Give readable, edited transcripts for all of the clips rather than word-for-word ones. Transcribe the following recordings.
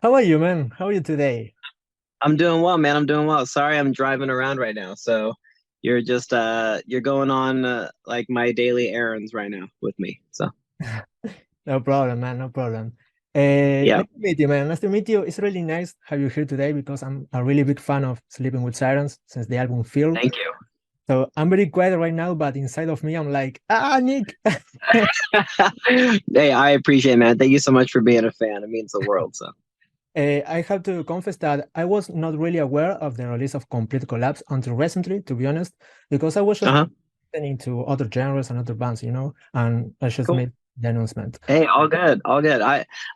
How are you, man? How are you today? I'm doing well, man. I'm doing well. Sorry, I'm driving around right now. So you're going on like my daily errands right now with me. So No problem, man. No problem. yeah, Nice to meet you, man. Nice to meet you. It's really nice to have you here today because I'm a really big fan of Sleeping with Sirens since the album Feel. thank you. So I'm very quiet right now, but inside of me, I'm like, Nick. Hey, I appreciate it, man. Thank you so much for being a fan. It means the world. So I have to confess that I was not really aware of the release of Complete Collapse until recently, to be honest, because I was just uh-huh. listening to other genres and other bands, and I just Cool. made the announcement. Hey, all good, all good.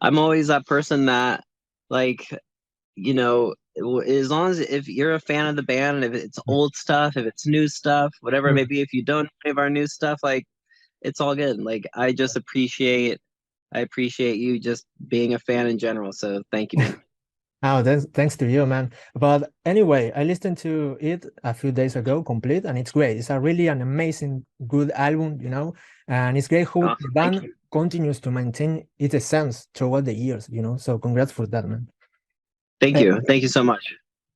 I'm always that person that like as long as if you're a fan of the band, and if it's old stuff, if it's new stuff, whatever it may Mm. be, if you don't know any of our new stuff, like it's all good. Like I appreciate you just being a fan in general. So thank you, man. Oh, thanks to you, man. But anyway, I listened to it a few days ago, complete, and it's great. It's a really an amazing, good album, and it's great how the Awesome. Thank band you. continues to maintain its essence throughout the years. So congrats for that, man. Thank Uh, you. Thank you so much.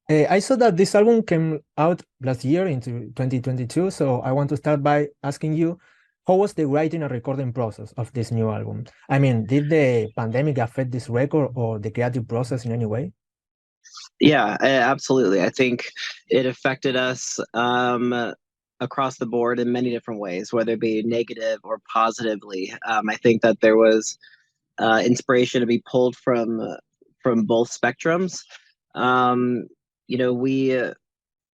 I saw that this album came out last year into 2022, so I want to start by asking you, how was the writing and recording process of this new album? I mean, did the pandemic affect this record or the creative process in any way? Yeah, absolutely. I think it affected us across the board in many different ways, whether it be negative or positively. I think that there was inspiration to be pulled from both spectrums. Um, we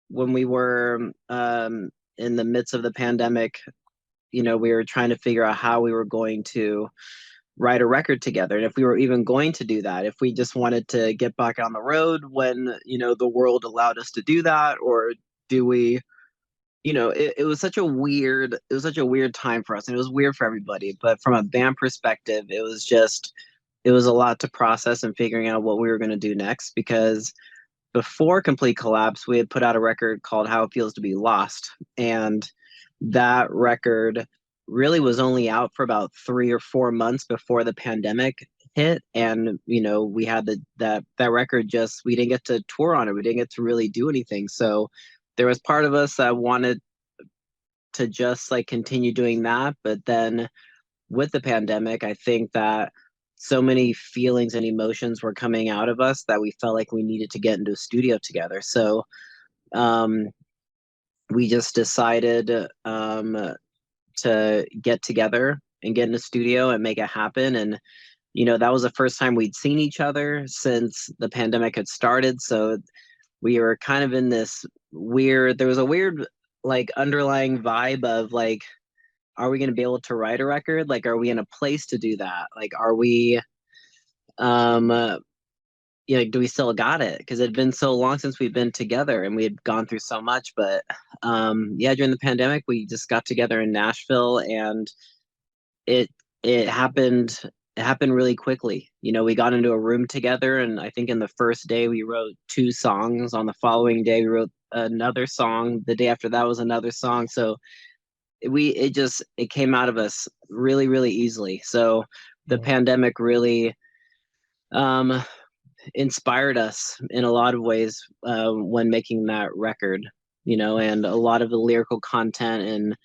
when we were in the midst of the pandemic, we were trying to figure out how we were going to write a record together. And if we were even going to do that, if we just wanted to get back on the road when, the world allowed us to do that, or do we, it was such a weird time for us and it was weird for everybody. But from a band perspective, it was a lot to process and figuring out what we were going to do next because before Complete Collapse, we had put out a record called How It Feels to Be Lost. And that record really was only out for about 3 or 4 months before the pandemic hit. And, we had that record just, we didn't get to tour on it. We didn't get to really do anything. So there was part of us that wanted to just like continue doing that. But then with the pandemic, I think that so many feelings and emotions were coming out of us that we felt like we needed to get into a studio together. So um, we just decided to get together and get in a studio and make it happen. And, that was the first time we'd seen each other since the pandemic had started. So we were kind of in this there was a weird, like, underlying vibe of like, are we going to be able to write a record? Like, are we in a place to do that? Like, are we, um, do we still got it? Because it had been so long since we'd been together and we had gone through so much. But yeah, during the pandemic, we just got together in Nashville and it it happened it happened really quickly. We got into a room together and I think in the first day we wrote 2 songs. On the following day we wrote another song. The day after that was another song. So it came out of us really, really easily. So the Yeah. pandemic really um inspired us in a lot of ways when making that record, and a lot of the lyrical content and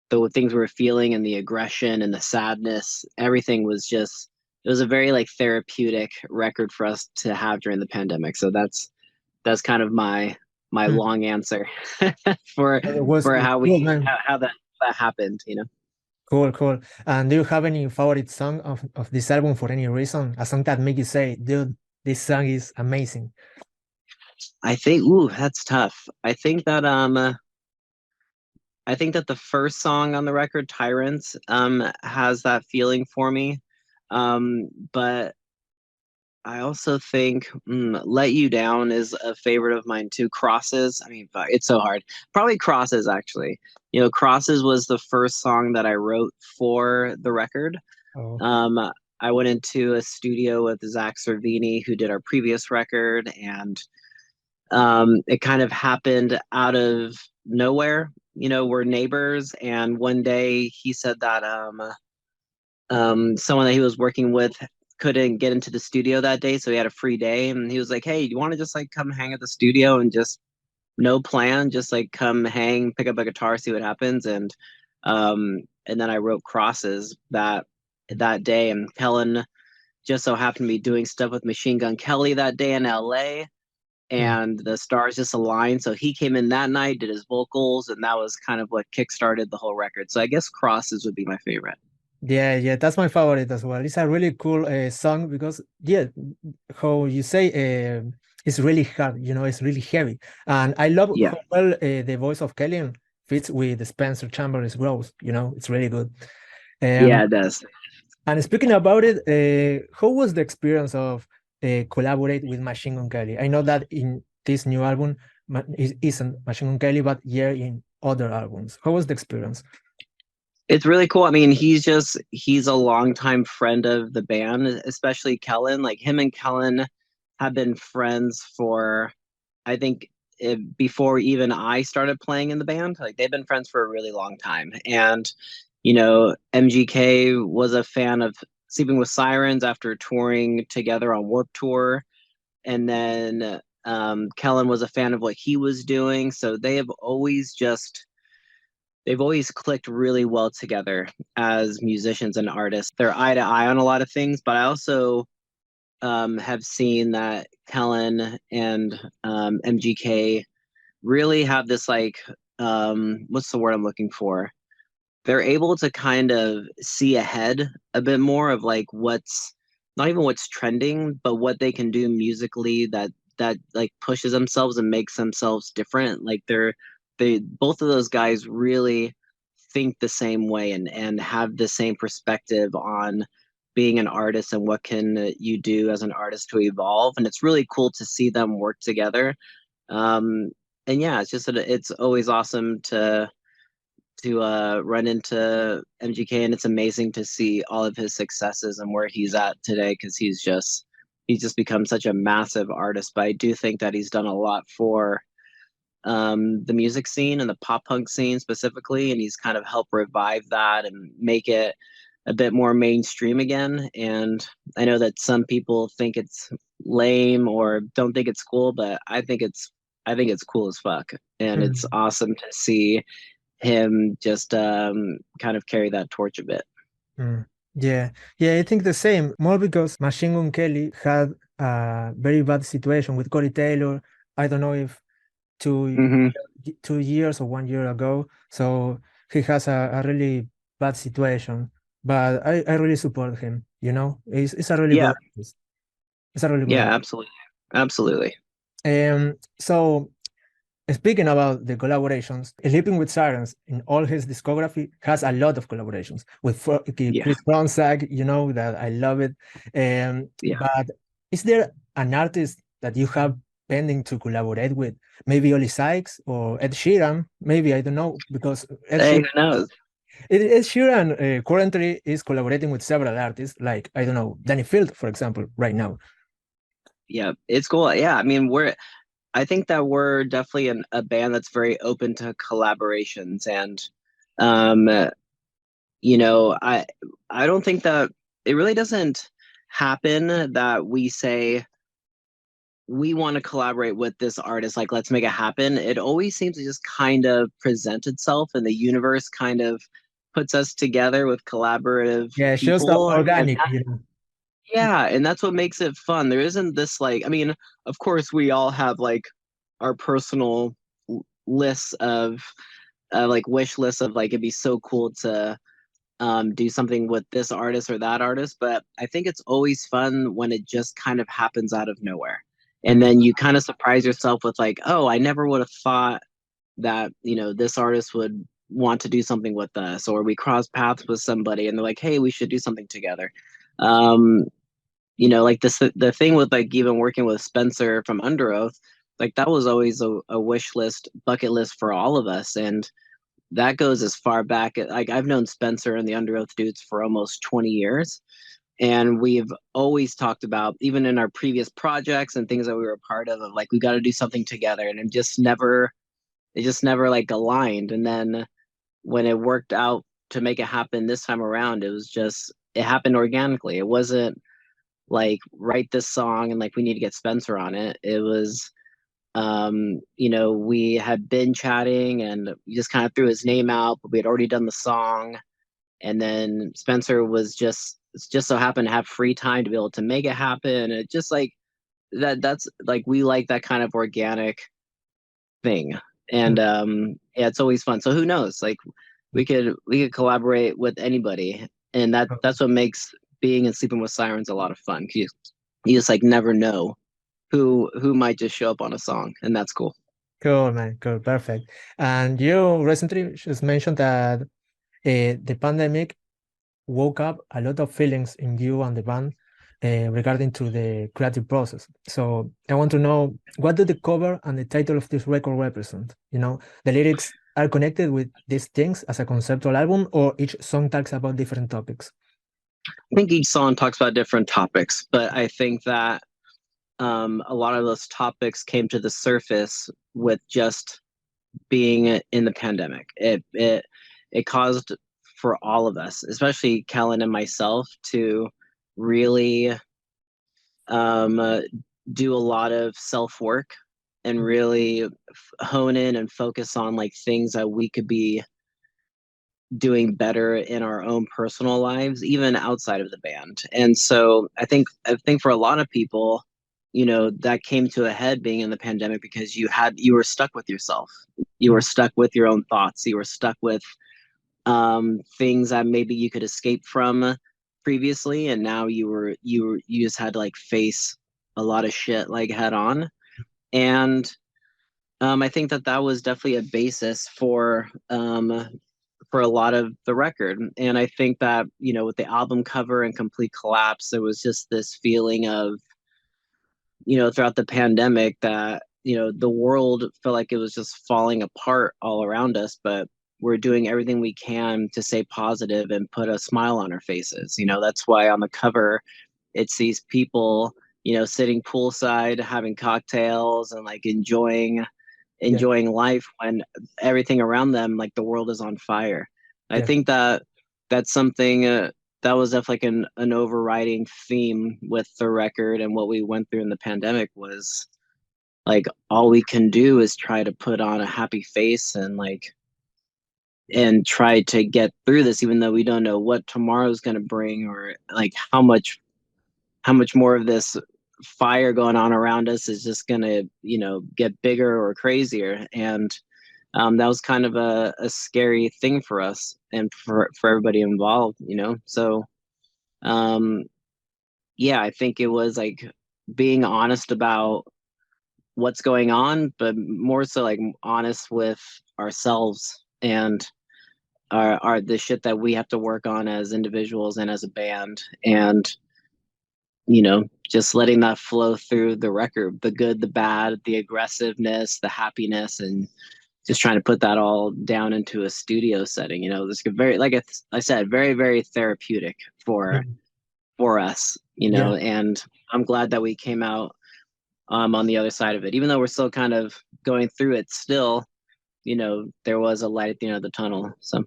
the things we were feeling and the aggression and the sadness, everything was just, it was a very like therapeutic record for us to have during the pandemic. So that's kind of my Hmm. long answer for It was how cool, man. how that happened. Cool, cool. And do you have any favorite song of this album for any reason? A song that make you say, dude, this song is amazing. I think, ooh, that's tough. I think that the first song on the record, Tyrants, has that feeling for me. But I also think Let You Down is a favorite of mine too. Crosses, I mean, fuck, it's so hard. Probably Crosses, actually. Crosses was the first song that I wrote for the record. Oh, Um, I went into a studio with Zach Cervini, who did our previous record, and it kind of happened out of nowhere. We're neighbors, and one day he said that someone that he was working with couldn't get into the studio that day, so he had a free day, and he was like, "Hey, do you want to just like come hang at the studio and just no plan, just like come hang, pick up a guitar, see what happens?" And then I wrote Crosses that day, and Kellen just so happened to be doing stuff with Machine Gun Kelly that day in LA, and the stars just aligned. So he came in that night, did his vocals, and that was kind of what kickstarted the whole record. So I guess Crosses would be my favorite. Yeah, that's my favorite as well. It's a really cool song because, yeah, how you say, it's really hard, it's really heavy. And I love Yeah. how well the voice of Kelly fits with Spencer Chambers' growth, it's really good. Yeah, it does. And speaking about it, how was the experience of collaborate with Machine Gun Kelly? I know that in this new album, it isn't Machine Gun Kelly, but yeah, in other albums. How was the experience? It's really cool. I mean, he's a longtime friend of the band, especially Kellen. Like him and Kellen have been friends for, I think, before even I started playing in the band. Like they've been friends for a really long time. And, MGK was a fan of Sleeping with Sirens after touring together on Warped Tour. And then Kellen was a fan of what he was doing. So they've always clicked really well together as musicians and artists. They're eye to eye on a lot of things, but I also have seen that Kellen and MGK really have this like, what's the word I'm looking for? They're able to kind of see ahead a bit more of like what's not even what's trending, but what they can do musically that like pushes themselves and makes themselves different. Like they both of those guys really think the same way and have the same perspective on being an artist and what can you do as an artist to evolve. And it's really cool to see them work together. And yeah, it's always awesome to run into MGK, and it's amazing to see all of his successes and where he's at today, because he's just become such a massive artist. But I do think that he's done a lot for the music scene and the pop punk scene specifically, and he's kind of helped revive that and make it a bit more mainstream again. And I know that some people think it's lame or don't think it's cool, but I think it's cool as fuck, and it's awesome to see him just kind of carry that torch a bit. Yeah, I think the same. More because Machine Gun Kelly had a very bad situation with Corey Taylor. I don't know if 2 years or 1 year ago. So he has a really bad situation. But I really support him. It's a really good artist. It's a really good artist. Absolutely. So speaking about the collaborations, Sleeping with Sirens in all his discography has a lot of collaborations with Chris Bronzak, that I love it. But is there an artist that you have pending to collaborate with? Maybe Oli Sykes or Ed Sheeran? Maybe, I don't know, because Ed Sheeran currently is collaborating with several artists, like, I don't know, Danny Field, for example, right now. Yeah, it's cool. Yeah, I mean, I think that we're definitely a band that's very open to collaborations, and I don't think that it really doesn't happen that we say we want to collaborate with this artist, like let's make it happen. It always seems to just kind of present itself, and the universe kind of puts us together with collaborative people. It's just organic, Yeah, and that's what makes it fun. There isn't this like, I mean, of course we all have like our personal lists of like wish lists of like it'd be so cool to do something with this artist or that artist, but I think it's always fun when it just kind of happens out of nowhere. And then you kind of surprise yourself with like, oh, I never would have thought that, this artist would want to do something with us, or we cross paths with somebody and they're like, hey, we should do something together. Like the thing with like even working with Spencer from Under Oath, like that was always a wish list, bucket list for all of us. And that goes as far back. Like I've known Spencer and the Under Oath dudes for almost 20 years. And we've always talked about, even in our previous projects and things that we were a part of like, we got to do something together. And it just never like aligned. And then when it worked out to make it happen this time around, it happened organically. It wasn't like write this song and like we need to get Spencer on it. It was you know, we had been chatting and we just kind of threw his name out, but we had already done the song. And then Spencer was just so happened to have free time to be able to make it happen. It just like that's like we like that kind of organic thing. And yeah, it's always fun. So who knows? Like we could collaborate with anybody. And that's what makes being and sleeping with sirens a lot of fun. You just like never know who might just show up on a song, and that's cool. Cool, man. Cool, perfect. And you recently just mentioned that the pandemic woke up a lot of feelings in you and the band regarding to the creative process. So I want to know, what do the cover and the title of this record represent? You know, the lyrics are connected with these things as a conceptual album, or each song talks about different topics? I think each song talks about different topics, but I think that a lot of those topics came to the surface with just being in the pandemic. It caused for all of us, especially Kellen and myself, to really do a lot of self-work and really hone in and focus on like things that we could be doing better in our own personal lives, even outside of the band. And so I think for a lot of people, you know, that came to a head being in the pandemic because you were stuck with yourself. You were stuck with your own thoughts. You were stuck with things that maybe you could escape from previously, and now you just had to like face a lot of shit like head on. And I think that was definitely a basis for a lot of the record. And I think that, you know, with the album cover and Complete Collapse, there was just this feeling of, you know, throughout the pandemic that, you know, the world felt like it was just falling apart all around us, but we're doing everything we can to stay positive and put a smile on our faces. You know, that's why on the cover, it's these people, you know, sitting poolside, having cocktails and like enjoying life when everything around them, like the world is on fire. I think that that's something that was definitely like an overriding theme with the record, and what we went through in the pandemic was like all we can do is try to put on a happy face and try to get through this, even though we don't know what tomorrow's going to bring, or like how much more of this fire going on around us is just going to, you know, get bigger or crazier. And that was kind of a scary thing for us and for everybody involved, you know? So, yeah, I think it was like being honest about what's going on, but more so like honest with ourselves and the shit that we have to work on as individuals and as a band. And, you know, just letting that flow through the record, the good, the bad, the aggressiveness, the happiness, and just trying to put that all down into a studio setting. You know, this could very, like I said, very, very therapeutic for us, you know. And I'm glad that we came out on the other side of it, even though we're still kind of going through it still, you know, there was a light at the end of the tunnel. So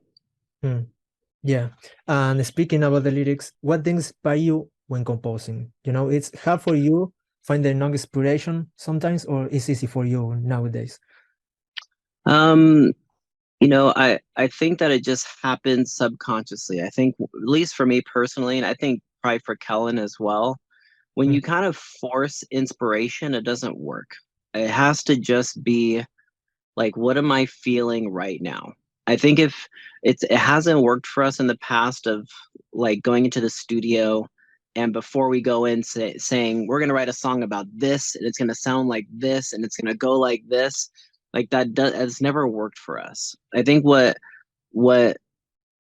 yeah. And speaking about the lyrics, what things inspire you when composing? You know, it's hard for you find the non inspiration sometimes, or it's easy for you nowadays? You know, I think that it just happens subconsciously. I think, at least for me personally, and I think probably for Kellen as well, when you kind of force inspiration, it doesn't work. It has to just be like, what am I feeling right now? I think if it hasn't worked for us in the past of like going into the studio and before we go in saying we're going to write a song about this and it's going to sound like this and it's going to go like this, like that's never worked for us. I think what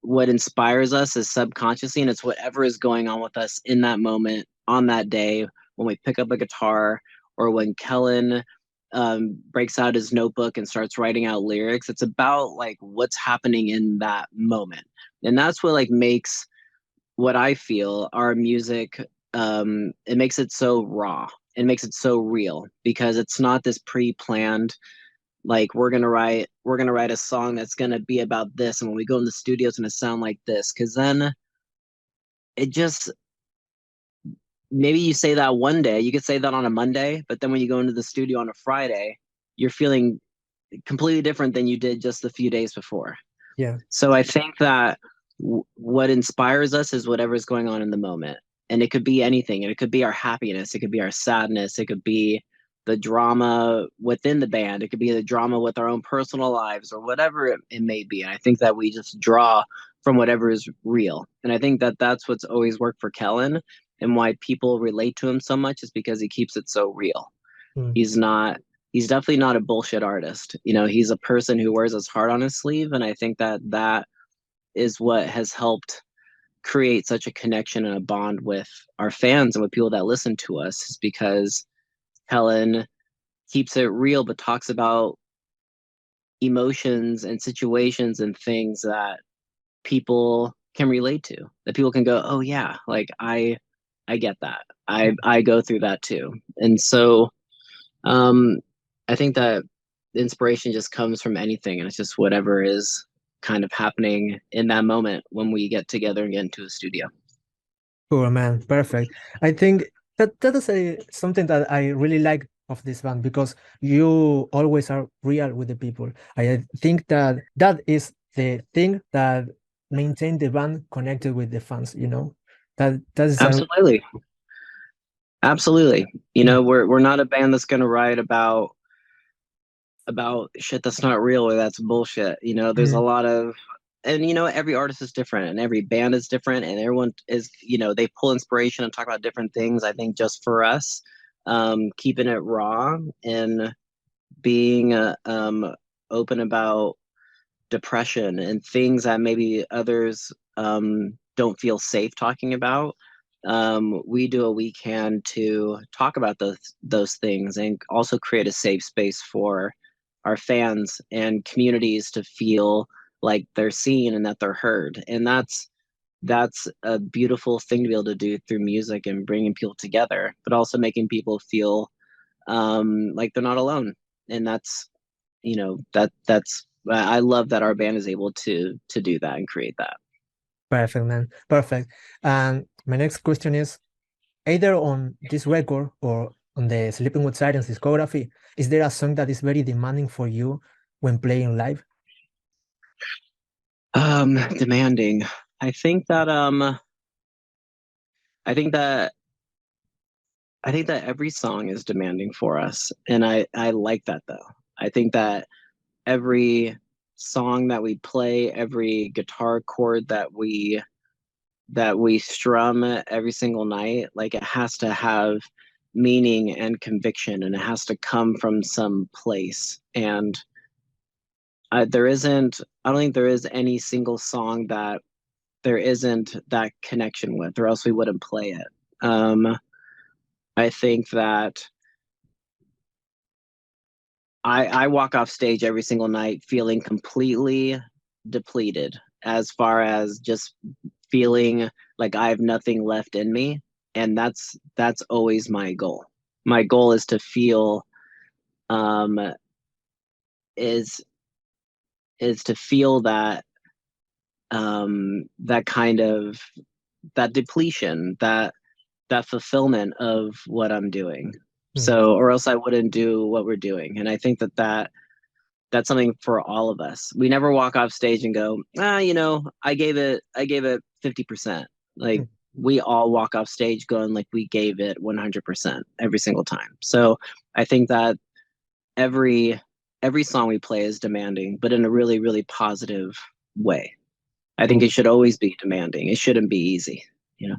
inspires us is subconsciously, and it's whatever is going on with us in that moment, on that day, when we pick up a guitar, or when Kellen breaks out his notebook and starts writing out lyrics. It's about like what's happening in that moment, and that's what like makes what I feel our music. It makes it so raw. It makes it so real because it's not this pre-planned. Like we're gonna write a song that's gonna be about this, and when we go in the studio, it's gonna sound like this. Because then it just maybe you say that one day, you could say that on a Monday, but then when you go into the studio on a Friday, you're feeling completely different than you did just a few days before. Yeah. So I think that what inspires us is whatever's going on in the moment. And it could be anything. And it could be our happiness. It could be our sadness. It could be the drama within the band. It could be the drama with our own personal lives or whatever it may be. And I think that we just draw from whatever is real. And I think that that's what's always worked for Kellen, and why people relate to him so much is because he keeps it so real. He's definitely not a bullshit artist. You know, he's a person who wears his heart on his sleeve. And I think that that is what has helped create such a connection and a bond with our fans and with people that listen to us, is because Helen keeps it real, but talks about emotions and situations and things that people can relate to, that people can go, oh yeah, like I get that. I go through that too. And so I think that inspiration just comes from anything, and it's just whatever is kind of happening in that moment when we get together and get into a studio. Cool, man. Perfect. I think that is something that I really like of this band, because you always are real with the people. I think that is the thing that maintain the band connected with the fans, you know? That is Absolutely. Absolutely. You know, we're not a band that's gonna write about shit that's not real or that's bullshit. You know, there's a lot of, and you know, every artist is different and every band is different, and everyone is, you know, they pull inspiration and talk about different things. I think just for us, keeping it raw and being open about depression and things that maybe others don't feel safe talking about. We do what we can to talk about those things, and also create a safe space for our fans and communities to feel like they're seen and that they're heard. And that's a beautiful thing to be able to do through music, and bringing people together, but also making people feel like they're not alone. And that's, you know, that's I love that our band is able to do that and create that. Perfect, man. Perfect. And my next question is, either on this record or on the Sleeping with Sirens discography, is there a song that is very demanding for you when playing live? Demanding. I think that every song is demanding for us, and I like that though. I think that every song that we play, every guitar chord that we strum every single night, like, it has to have meaning and conviction, and it has to come from some place. And I don't think there is any single song that there isn't that connection with, or else we wouldn't play it. I think that I walk off stage every single night feeling completely depleted, as far as just feeling like I have nothing left in me. And that's always my goal. My goal is to feel is to feel that that kind of, that depletion, that fulfillment of what I'm doing. So, or else I wouldn't do what we're doing. And I think that that's something for all of us. We never walk off stage and go, you know, I gave it 50%. Like, we all walk off stage going like we gave it 100% every single time. So I think that every song we play is demanding, but in a really, really positive way. I think it should always be demanding. It shouldn't be easy, you know?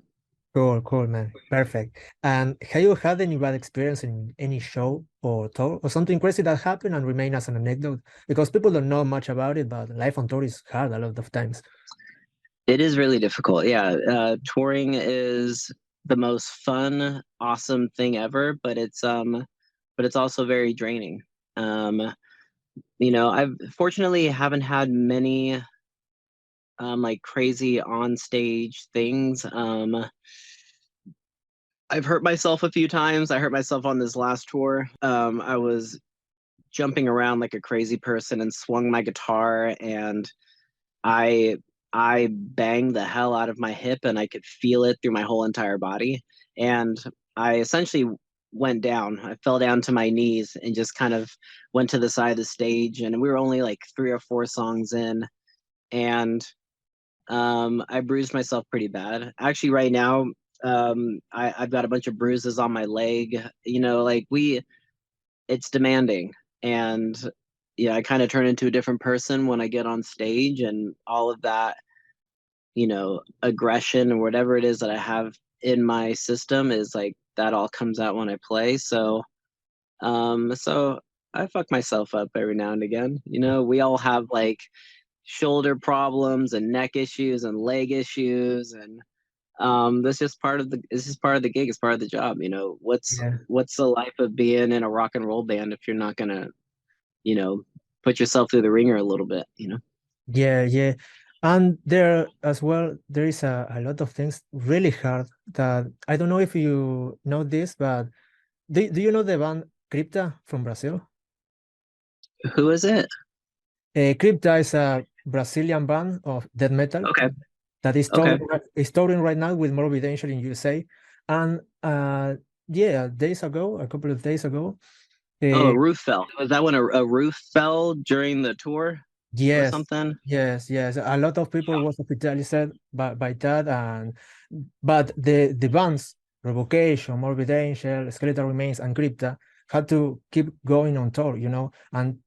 Cool, man. Perfect. And have you had any bad experience in any show or tour, or something crazy that happened and remain as an anecdote? Because people don't know much about it, but life on tour is hard a lot of times. It is really difficult. Yeah. Touring is the most fun, awesome thing ever, but it's also very draining. You know, I've fortunately haven't had many like crazy on stage things. I've hurt myself a few times. I hurt myself on this last tour. I was jumping around like a crazy person and swung my guitar, and I I banged the hell out of my hip and I could feel it through my whole entire body. And I essentially went down. I fell down to my knees and just kind of went to the side of the stage. And we were only like 3 or 4 songs in. And I bruised myself pretty bad. Actually, right now, I've got a bunch of bruises on my leg. You know, like it's demanding. And yeah, I kind of turn into a different person when I get on stage, and all of that, you know, aggression or whatever it is that I have in my system is like that all comes out when I play. So I fuck myself up every now and again. You know, we all have like shoulder problems and neck issues and leg issues, and this is part of the gig, it's part of the job. You know, Yeah. what's the life of being in a rock and roll band if you're not gonna, you know, put yourself through the ringer a little bit, you know? Yeah, yeah. And there as well, there is a lot of things really hard that I don't know if you know this, but do you know the band Crypta from Brazil? Who is it? Crypta is a Brazilian band of death metal Okay. that Okay. is touring right now with Morbid Angel in USA. And yeah, days ago, a couple of days ago, Oh, uh, a roof fell. Was that when a roof fell during the tour or yes, something? yes. A lot of people was hospitalized by that, and but the bands Revocation, Morbid Angel, Skeletal Remains, and Crypta had to keep going on tour, you know. And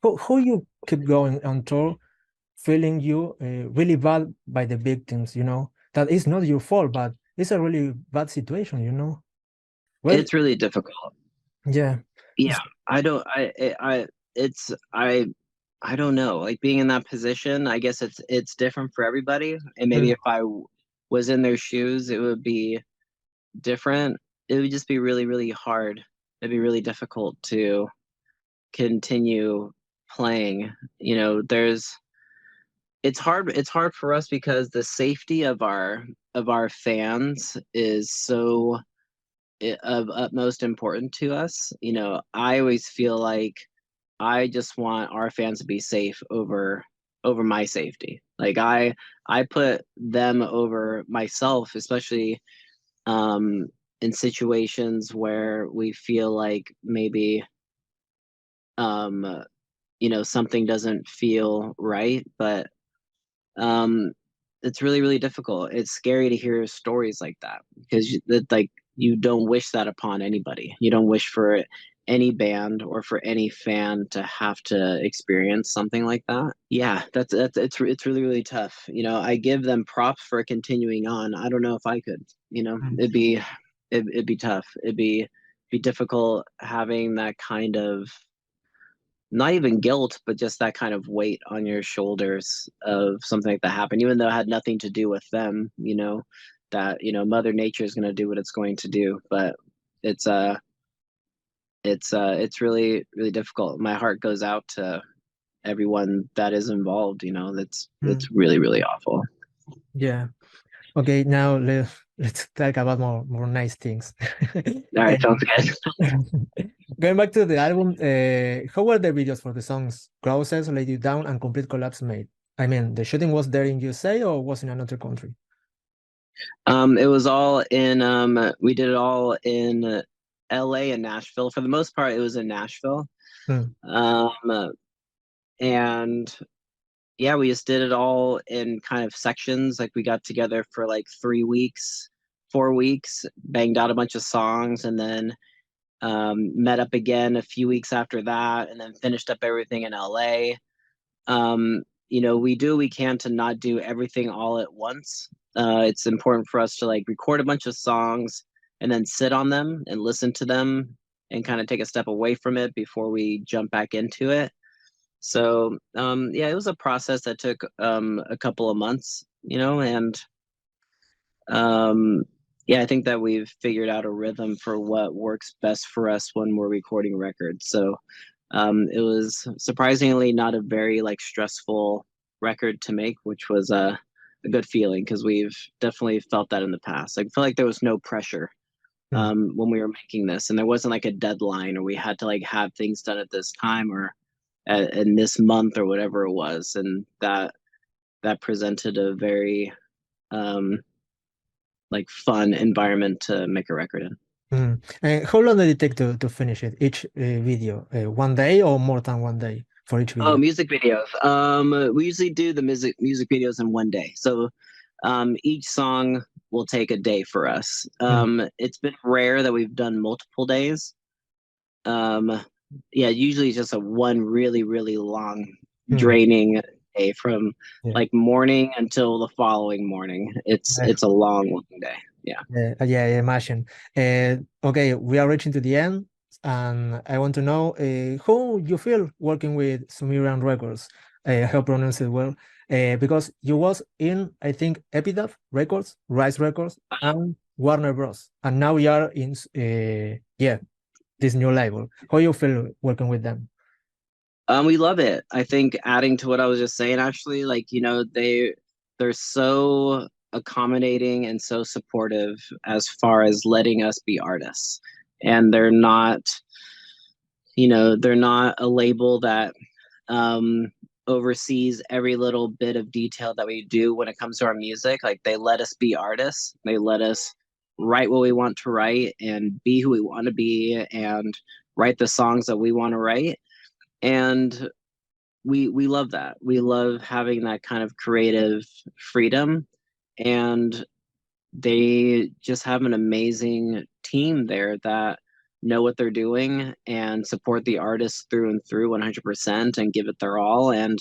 who you keep going on tour, feeling you really bad by the victims, you know, that is not your fault, but it's a really bad situation, you know. Well, It's really difficult. yeah, Yeah. I don't I it's I don't know. Like being in that position, I guess it's different for everybody. And maybe mm, if I was in their shoes, it would be different. It would just be really, really hard. It'd be really difficult to continue playing. You know, it's hard for us because the safety of our fans is so of utmost important to us. You know, I always feel like I just want our fans to be safe over my safety. Like I put them over myself, especially um in situations where we feel like maybe um you know something doesn't feel right, but um it's really, really difficult. It's scary to hear stories like that because like you don't wish that upon anybody. You don't wish for any band or for any fan to have to experience something like that. Yeah, that's it's really, really tough. You know, I give them props for continuing on. I don't know if I could. You know, mm, it'd be tough. Be difficult having that kind of, not even guilt, but just that kind of weight on your shoulders of something like that happened, even though it had nothing to do with them, you know, that, you know, Mother Nature is going to do what it's going to do. But it's, it's really, really difficult. My heart goes out to everyone that is involved, you know, mm, it's really, really awful. yeah. Okay, now let's talk about more nice things. All right, sounds Um, good. Going back to the album, how were the videos for the songs Gracias, Lay You Down, and Complete Collapse made? I mean, the shooting was there in USA or was in another country? It was all in, we did it all in LA and Nashville. For the most part, it was in Nashville. Hmm. Um, and yeah, we just did it all in kind of sections. Like we got together for like 3 weeks, 4 weeks, banged out a bunch of songs, and then met up again a few weeks after that, and then finished up everything in LA. You know, we do what we can to not do everything all at once. It's important for us to like record a bunch of songs and then sit on them and listen to them and kind of take a step away from it before we jump back into it. So yeah, it was a process that took a couple of months, you know, and um, yeah, I think that we've figured out a rhythm for what works best for us when we're recording records. So it was surprisingly not a very like stressful record to make, which was a good feeling because we've definitely felt that in the past. I feel like there was no pressure Hmm. when we were making this, and there wasn't like a deadline or we had to like have things done at this time or in this month or whatever it was, and that that presented a very like fun environment to make a record in. How long did it take to finish it, each video? 1 day or more than 1 day for each video? Oh, music videos. We usually do the music videos in 1 day. So each song will take a day for us. It's been rare that we've done multiple days. Yeah, usually just a one really, really long, draining day from like morning until the following morning. It's a long day. Yeah. Yeah, I imagine. Okay, we are reaching to the end, and I want to know how you feel working with Sumerian Records. I hope I pronounce it well. Because you was in, I think, Epitaph Records, Rise Records, and Warner Bros. And now you are in, this new label. How you feel working with them? We love it. I think adding to what I was just saying, actually, like, you know, they're so accommodating and so supportive as far as letting us be artists. And they're not, you know, they're not a label that oversees every little bit of detail that we do when it comes to our music. Like, they let us be artists. They let us write what we want to write and be who we want to be and write the songs that we want to write. And we love that. We love having that kind of creative freedom, and they just have an amazing team there that know what they're doing and support the artists through and through 100% and give it their all. And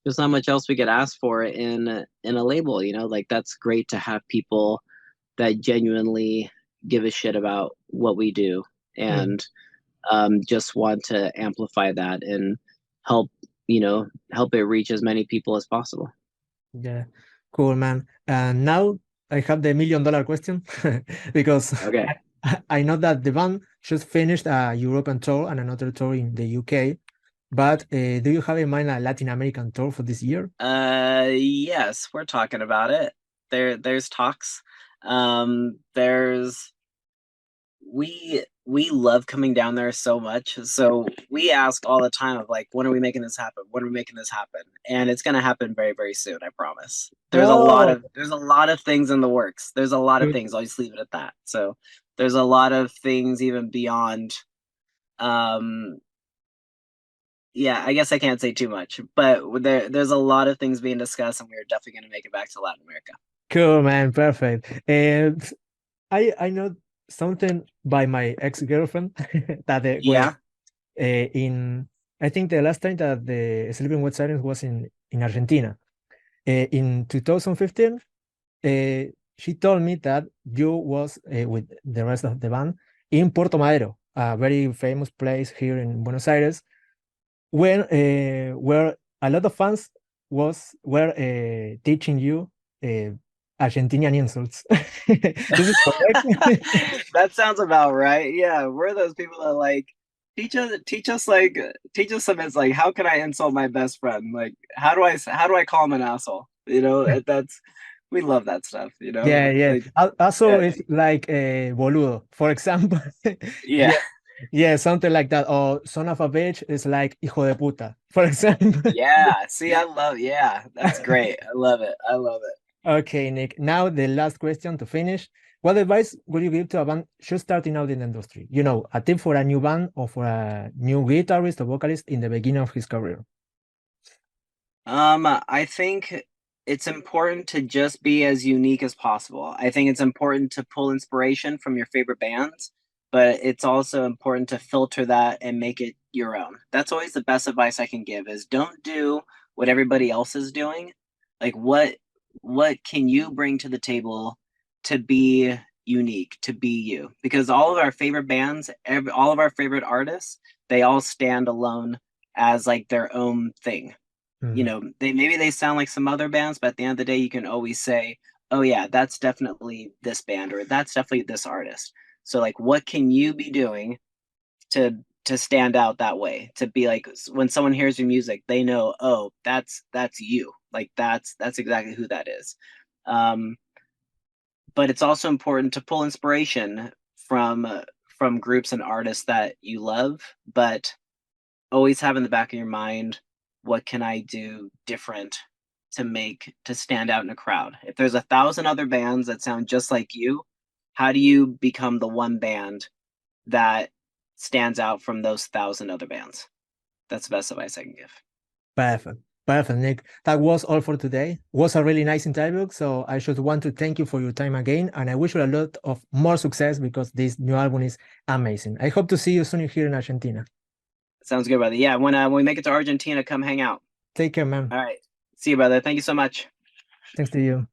there's not much else we could ask for in a label, you know. Like, that's great to have people that genuinely give a shit about what we do and just want to amplify that and help, you know, help it reach as many people as possible. Yeah, cool, man. And now I have the $1 million question because Okay. I know that the band just finished a European tour and another tour in the UK, but do you have in mind a Latin American tour for this year? Yes, we're talking about it. There's talks. We love coming down there so much. So we ask all the time of like, when are we making this happen? When are we making this happen? And it's gonna happen very, very soon, I promise. There's a lot of things in the works. There's a lot of things. I'll just leave it at that. So there's a lot of things even beyond yeah, I guess I can't say too much, but there's a lot of things being discussed, and we're definitely going to make it back to Latin America. Cool, man, perfect. And I know something by my ex-girlfriend that in I think the last time that the Sleeping with Sirens was in Argentina in 2015, she told me that you was with the rest of the band in Puerto Madero, a very famous place here in Buenos Aires, when where a lot of fans were teaching you Argentinian insults. This is correct? That sounds about right. Yeah, we're those people that like teach us some. It's like, how can I insult my best friend? Like, how do I call him an asshole? You know, we love that stuff. You know. Yeah. Like, also, it's like boludo, for example. Yeah. Yeah, something like that. Or son of a bitch is like hijo de puta, for example. Yeah. See, yeah, that's great. I love it. Okay, Nick. Now the last question to finish. What advice would you give to a band just starting out in the industry? You know, a tip for a new band or for a new guitarist or vocalist in the beginning of his career. I think it's important to just be as unique as possible. I think it's important to pull inspiration from your favorite bands, but it's also important to filter that and make it your own. That's always the best advice I can give, is don't do what everybody else is doing. Like, what can you bring to the table to be unique, to be you? Because all of our favorite bands, all of our favorite artists, they all stand alone as like their own thing. You know, maybe they sound like some other bands, but at the end of the day, you can always say, oh yeah, that's definitely this band, or that's definitely this artist. So like, what can you be doing to stand out that way, to be like, when someone hears your music, they know, oh, that's you. Like, that's exactly who that is. But it's also important to pull inspiration from groups and artists that you love, but always have in the back of your mind, what can I do different to stand out in a crowd? If there's 1,000 other bands that sound just like you, how do you become the one band that stands out from those 1,000 other bands? That's the best advice I can give. Perfect. Perfect, Nick. That was all for today. It was a really nice interview, so I just want to thank you for your time again, and I wish you a lot of more success because this new album is amazing. I hope to see you soon here in Argentina. Sounds good, brother. Yeah, when we make it to Argentina, come hang out. Take care, man. All right. See you, brother. Thank you so much. Thanks to you.